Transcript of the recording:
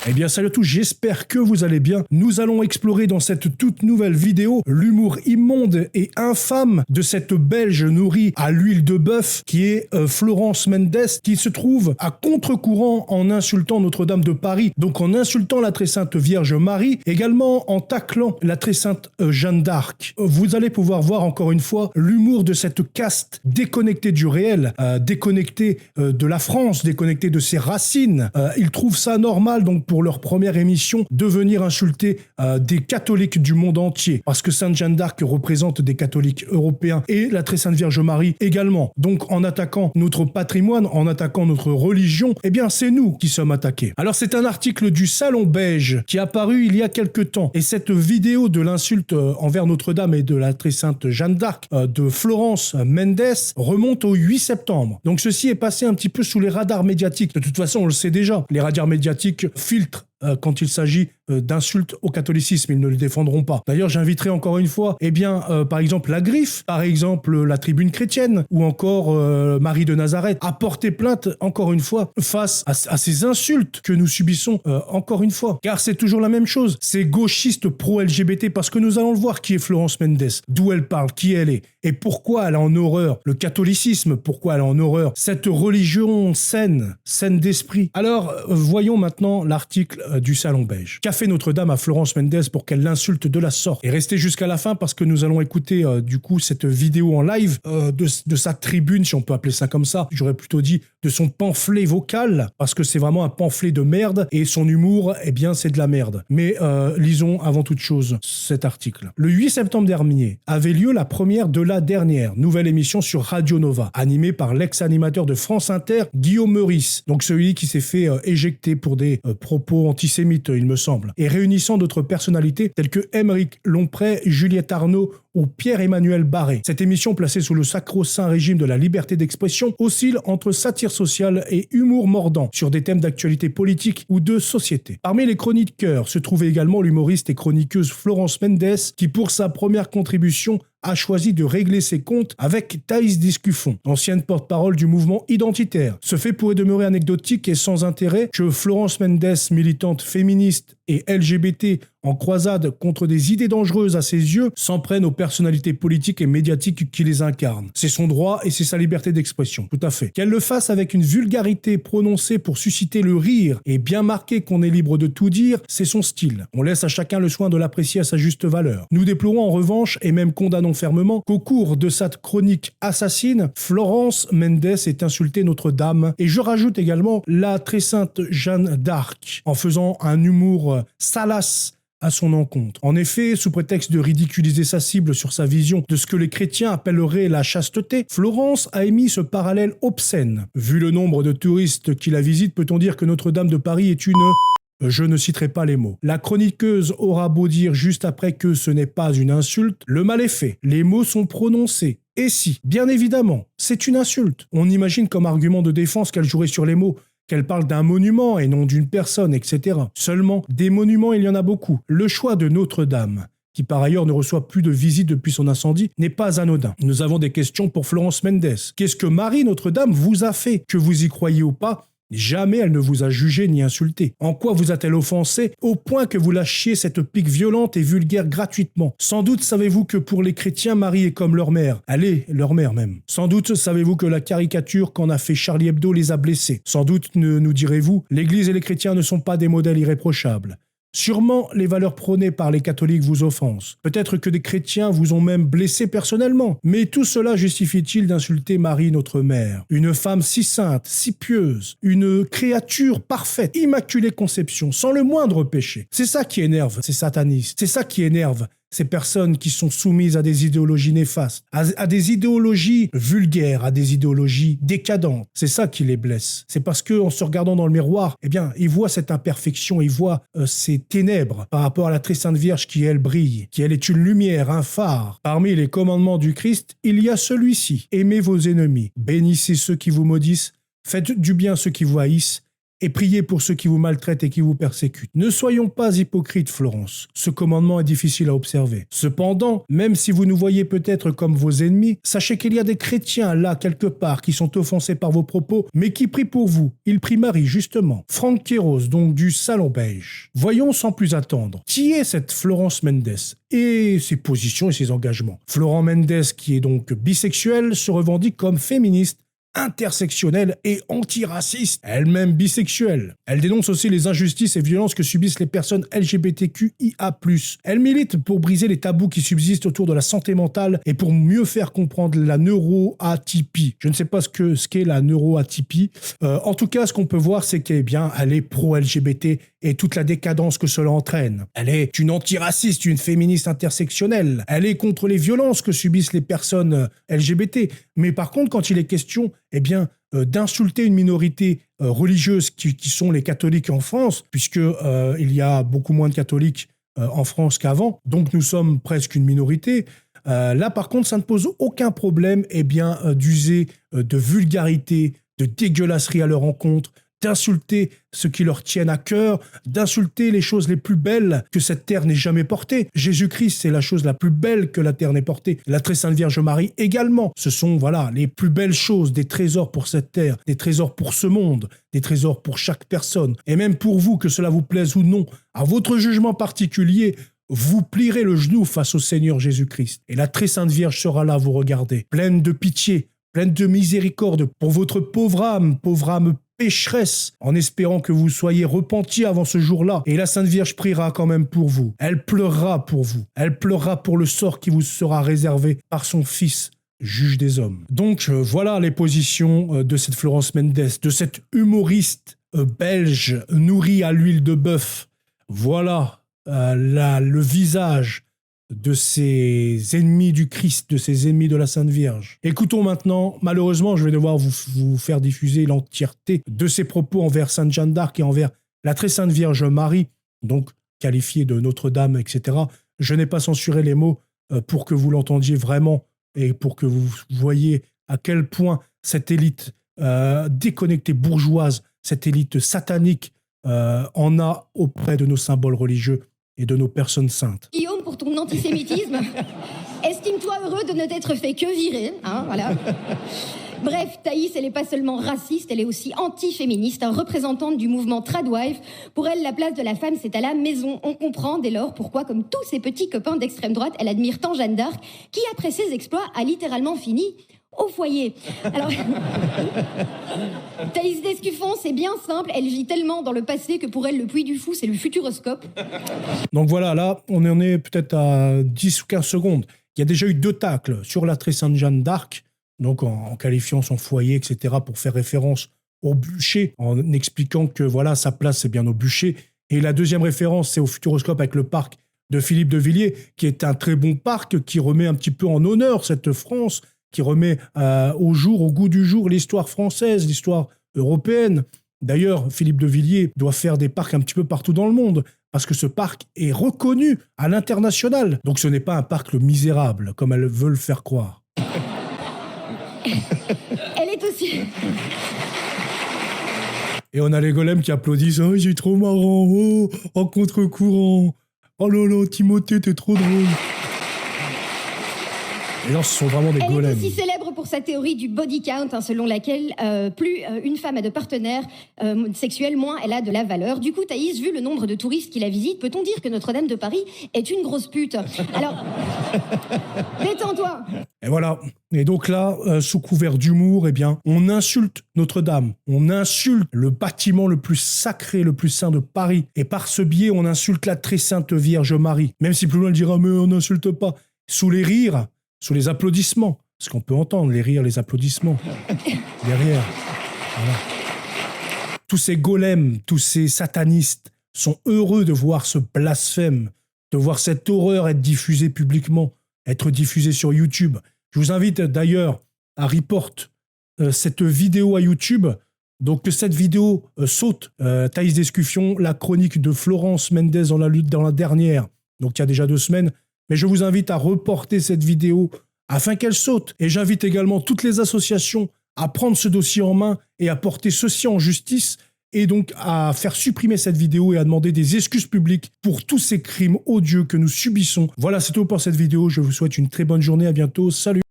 Eh bien salut à tous, j'espère que vous allez bien. Nous allons explorer dans cette toute nouvelle vidéo l'humour immonde et infâme de cette Belge nourrie à l'huile de bœuf qui est Florence Mendes, qui se trouve à contre-courant en insultant Notre-Dame de Paris, donc en insultant la très sainte Vierge Marie, également en taclant la très sainte Jeanne d'Arc. Vous allez pouvoir voir encore une fois l'humour de cette caste déconnectée du réel, déconnectée de la France, déconnectée de ses racines. Ils trouvent ça normal donc pour leur première émission de venir insulter des catholiques du monde entier, parce que Sainte Jeanne d'Arc représente des catholiques européens et la très sainte Vierge Marie également. Donc en attaquant notre patrimoine, en attaquant notre religion, eh bien c'est nous qui sommes attaqués. Alors c'est un article du Salon Beige qui est apparu il y a quelque temps, et cette vidéo de l'insulte envers Notre-Dame et de la très sainte Jeanne d'Arc de Florence Mendes remonte au 8 septembre. Donc ceci est passé un petit peu sous les radars médiatiques. De toute façon, on le sait déjà, les radars médiatiques filtrent quand il s'agit d'insultes au catholicisme, ils ne le défendront pas. D'ailleurs, j'inviterai encore une fois, par exemple, la Griffe, par exemple, la Tribune chrétienne, ou encore Marie de Nazareth, à porter plainte, encore une fois, face à ces insultes que nous subissons, encore une fois. Car c'est toujours la même chose. C'est gauchiste pro-LGBT, parce que nous allons le voir qui est Florence Mendes, d'où elle parle, qui elle est, et pourquoi elle a en horreur le catholicisme, pourquoi elle a en horreur cette religion saine d'esprit. Alors, voyons maintenant l'article du Salon Beige. Qu'a fait Notre-Dame à Florence Mendes pour qu'elle l'insulte de la sorte? Et restez jusqu'à la fin parce que nous allons écouter du coup cette vidéo en live de sa tribune, si on peut appeler ça comme ça. J'aurais plutôt dit de son pamphlet vocal, parce que c'est vraiment un pamphlet de merde et son humour, eh bien c'est de la merde. Mais lisons avant toute chose cet article. Le 8 septembre dernier avait lieu la première de la dernière nouvelle émission sur Radio Nova, animée par l'ex-animateur de France Inter, Guillaume Meurice, donc celui qui s'est fait éjecter pour des propos antisémites, il me semble, et réunissant d'autres personnalités telles que Aymeric Lompré, Juliette Arnaud ou Pierre-Emmanuel Barré. Cette émission, placée sous le sacro-saint régime de la liberté d'expression, oscille entre satire sociale et humour mordant sur des thèmes d'actualité politique ou de société. Parmi les chroniqueurs se trouvait également l'humoriste et chroniqueuse Florence Mendes, qui pour sa première contribution a choisi de régler ses comptes avec Thaïs Discuffon, ancienne porte-parole du mouvement identitaire. Ce fait pourrait demeurer anecdotique et sans intérêt que Florence Mendes, militante féministe et LGBT en croisade contre des idées dangereuses à ses yeux, s'en prenne aux personnalités politiques et médiatiques qui les incarnent. C'est son droit et c'est sa liberté d'expression, tout à fait. Qu'elle le fasse avec une vulgarité prononcée pour susciter le rire et bien marqué qu'on est libre de tout dire, c'est son style. On laisse à chacun le soin de l'apprécier à sa juste valeur. Nous déplorons en revanche, et même condamnons fermement, qu'au cours de cette chronique assassine, Florence Mendes ait insulté Notre-Dame, et je rajoute également la très sainte Jeanne d'Arc, en faisant un humour salace à son encontre. En effet, sous prétexte de ridiculiser sa cible sur sa vision de ce que les chrétiens appelleraient la chasteté, Florence a émis ce parallèle obscène. Vu le nombre de touristes qui la visitent, peut-on dire que Notre-Dame de Paris est une... Je ne citerai pas les mots. La chroniqueuse aura beau dire juste après que ce n'est pas une insulte, le mal est fait. Les mots sont prononcés. Et si, bien évidemment, c'est une insulte. On imagine comme argument de défense qu'elle jouerait sur les mots, qu'elle parle d'un monument et non d'une personne, etc. Seulement, des monuments, il y en a beaucoup. Le choix de Notre-Dame, qui par ailleurs ne reçoit plus de visites depuis son incendie, n'est pas anodin. Nous avons des questions pour Florence Mendes. Qu'est-ce que Marie Notre-Dame vous a fait? Que vous y croyez ou pas, jamais elle ne vous a jugé ni insulté. En quoi vous a-t-elle offensé au point que vous lâchiez cette pique violente et vulgaire gratuitement? Sans doute savez-vous que pour les chrétiens, Marie est comme leur mère. Elle est leur mère même. Sans doute savez-vous que la caricature qu'en a fait Charlie Hebdo les a blessés. Sans doute, nous direz-vous, l'Église et les chrétiens ne sont pas des modèles irréprochables. Sûrement, les valeurs prônées par les catholiques vous offensent. Peut-être que des chrétiens vous ont même blessé personnellement. Mais tout cela justifie-t-il d'insulter Marie, notre mère? Une femme si sainte, si pieuse, une créature parfaite, immaculée conception, sans le moindre péché. C'est ça qui énerve ces satanistes. C'est ça qui énerve ces personnes qui sont soumises à des idéologies néfastes, à des idéologies vulgaires, à des idéologies décadentes. C'est ça qui les blesse. C'est parce qu'en se regardant dans le miroir, eh bien, ils voient cette imperfection, ils voient ces ténèbres par rapport à la très sainte Vierge qui, elle, brille, qui, elle, est une lumière, un phare. Parmi les commandements du Christ, il y a celui-ci. Aimez vos ennemis, bénissez ceux qui vous maudissent, faites du bien à ceux qui vous haïssent, et priez pour ceux qui vous maltraitent et qui vous persécutent. Ne soyons pas hypocrites, Florence. Ce commandement est difficile à observer. Cependant, même si vous nous voyez peut-être comme vos ennemis, sachez qu'il y a des chrétiens là quelque part qui sont offensés par vos propos, mais qui prient pour vous. Ils prient Marie, justement. Franck Kéros, donc du Salon Beige. Voyons sans plus attendre. Qui est cette Florence Mendes et ses positions et ses engagements? Florent Mendes, qui est donc bisexuel, se revendique comme féministe, intersectionnelle et antiraciste, elle-même bisexuelle. Elle dénonce aussi les injustices et violences que subissent les personnes LGBTQIA+. Elle milite pour briser les tabous qui subsistent autour de la santé mentale et pour mieux faire comprendre la neuroatypie. Je ne sais pas ce qu'est la neuroatypie. En tout cas, ce qu'on peut voir, c'est qu'elle est pro-LGBT et toute la décadence que cela entraîne. Elle est une antiraciste, une féministe intersectionnelle. Elle est contre les violences que subissent les personnes LGBT. Mais par contre, quand il est question d'insulter une minorité religieuse qui sont les catholiques en France, puisque il y a beaucoup moins de catholiques en France qu'avant, donc nous sommes presque une minorité. Là, par contre, ça ne pose aucun problème d'user de vulgarité, de dégueulasserie à leur encontre, d'insulter ceux qui leur tiennent à cœur, d'insulter les choses les plus belles que cette terre n'ait jamais portées. Jésus-Christ, c'est la chose la plus belle que la terre n'ait portée. La très sainte Vierge Marie également. Ce sont, les plus belles choses, des trésors pour cette terre, des trésors pour ce monde, des trésors pour chaque personne. Et même pour vous, que cela vous plaise ou non, à votre jugement particulier, vous plierez le genou face au Seigneur Jésus-Christ. Et la très sainte Vierge sera là vous regarder, pleine de pitié, pleine de miséricorde pour votre pauvre âme pécheresse, en espérant que vous soyez repentis avant ce jour-là. Et la Sainte Vierge priera quand même pour vous. Elle pleurera pour vous. Elle pleurera pour le sort qui vous sera réservé par son Fils, juge des hommes. Donc voilà les positions de cette Florence Mendes, de cette humoriste belge nourrie à l'huile de bœuf. Voilà le visage de ces ennemis du Christ, de ces ennemis de la Sainte Vierge. Écoutons maintenant, malheureusement, je vais devoir vous faire diffuser l'entièreté de ses propos envers Sainte Jeanne d'Arc et envers la très sainte Vierge Marie, donc qualifiée de Notre-Dame, etc. Je n'ai pas censuré les mots pour que vous l'entendiez vraiment et pour que vous voyiez à quel point cette élite déconnectée bourgeoise, cette élite satanique en a auprès de nos symboles religieux et de nos personnes saintes. Guillaume, pour ton antisémitisme, estime-toi heureux de ne t'être fait que virer, voilà. Bref, Thaïs, elle n'est pas seulement raciste, elle est aussi anti-féministe, représentante du mouvement Tradwife. Pour elle, la place de la femme, c'est à la maison. On comprend dès lors pourquoi, comme tous ses petits copains d'extrême droite, elle admire tant Jeanne d'Arc, qui, après ses exploits, a littéralement fini au foyer. Alors, Thaïs Descuffon, c'est bien simple, elle vit tellement dans le passé que pour elle, le Puy du Fou, c'est le futuroscope. Donc voilà, là, on en est peut-être à 10 ou 15 secondes. Il y a déjà eu 2 tacles sur la très sainte Jeanne d'Arc, donc en qualifiant son foyer, etc., pour faire référence au bûcher, en expliquant que voilà, sa place, c'est bien au bûcher. Et la deuxième référence, c'est au futuroscope avec le parc de Philippe de Villiers, qui est un très bon parc, qui remet un petit peu en honneur cette France, qui remet au goût du jour l'histoire française, l'histoire européenne. D'ailleurs, Philippe de Villiers doit faire des parcs un petit peu partout dans le monde, parce que ce parc est reconnu à l'international. Donc ce n'est pas un parc le misérable, comme elles veulent faire croire. Elle est aussi... Et on a les golems qui applaudissent « Oh, j'ai trop marrant, oh, en contre-courant, oh là là, Timothée, t'es trop drôle !» Et là, ce sont vraiment des golems. Elle est aussi célèbre pour sa théorie du body count, selon laquelle plus une femme a de partenaires sexuels, moins elle a de la valeur. Du coup, Thaïs, vu le nombre de touristes qui la visitent, peut-on dire que Notre-Dame de Paris est une grosse pute? Alors, détends-toi. Et voilà. Et donc là, sous couvert d'humour, on insulte Notre-Dame. On insulte le bâtiment le plus sacré, le plus saint de Paris. Et par ce biais, on insulte la très sainte Vierge Marie. Même si plus loin, elle dira « Mais on n'insulte pas ». Sous les rires, sous les applaudissements, parce qu'on peut entendre les rires, les applaudissements, derrière. Voilà. Tous ces golems, tous ces satanistes sont heureux de voir ce blasphème, de voir cette horreur être diffusée publiquement, être diffusée sur YouTube. Je vous invite d'ailleurs à report cette vidéo à YouTube, donc que cette vidéo saute. Thaïs Descuffion, la chronique de Florence Mendes dans la dernière, donc il y a déjà 2 semaines, mais je vous invite à reporter cette vidéo afin qu'elle saute. Et j'invite également toutes les associations à prendre ce dossier en main et à porter ceci en justice et donc à faire supprimer cette vidéo et à demander des excuses publiques pour tous ces crimes odieux que nous subissons. Voilà, c'est tout pour cette vidéo. Je vous souhaite une très bonne journée. À bientôt. Salut!